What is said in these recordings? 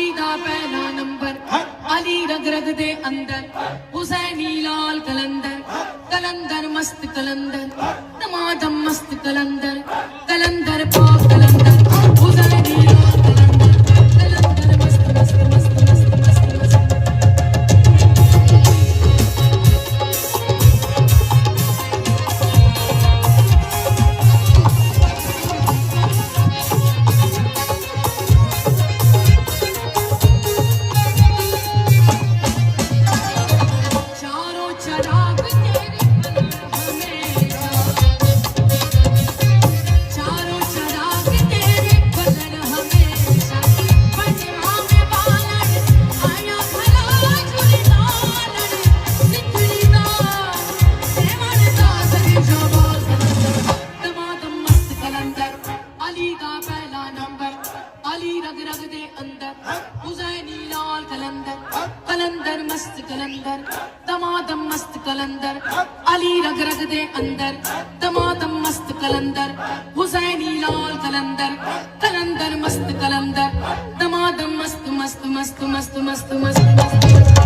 अली दा पहला नंबर अली रग रग दे अंदर हुसैनी लाल कलंदर कलंदर मस्त कलंदर दमादम मस्त कलंदर कलंदर पाक कलंदर हुसैनी लाल कलंदर कलंदर मस्त मस्त मस्त मस्त मस्त मस्त कलंदर मस्त कलंदर दमादम मस्त कलंदर अली रग रग दे अंदर दमादम मस्त कलंदर हुसैनी लाल कलंदर कलंदर मस्त कलंदर दमादम मस्त मस्त मस्त मस्त मस्त मस्त मस्त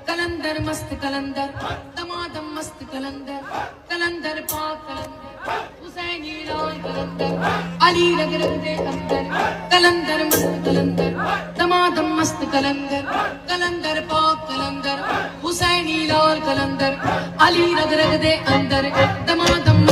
कलंदर मस्त कलंदर दमादम मस्त कलंदर कलंदर पाक कलंदर हुसैनी लाल कलंदर अली रग रग दे अंदर कलंदर मस्त कलंदर दमादम मस्त कलंदर कलंदर पाक कलंदर हुसैनी लाल कलंदर अली रग रग दे अंदर दमादम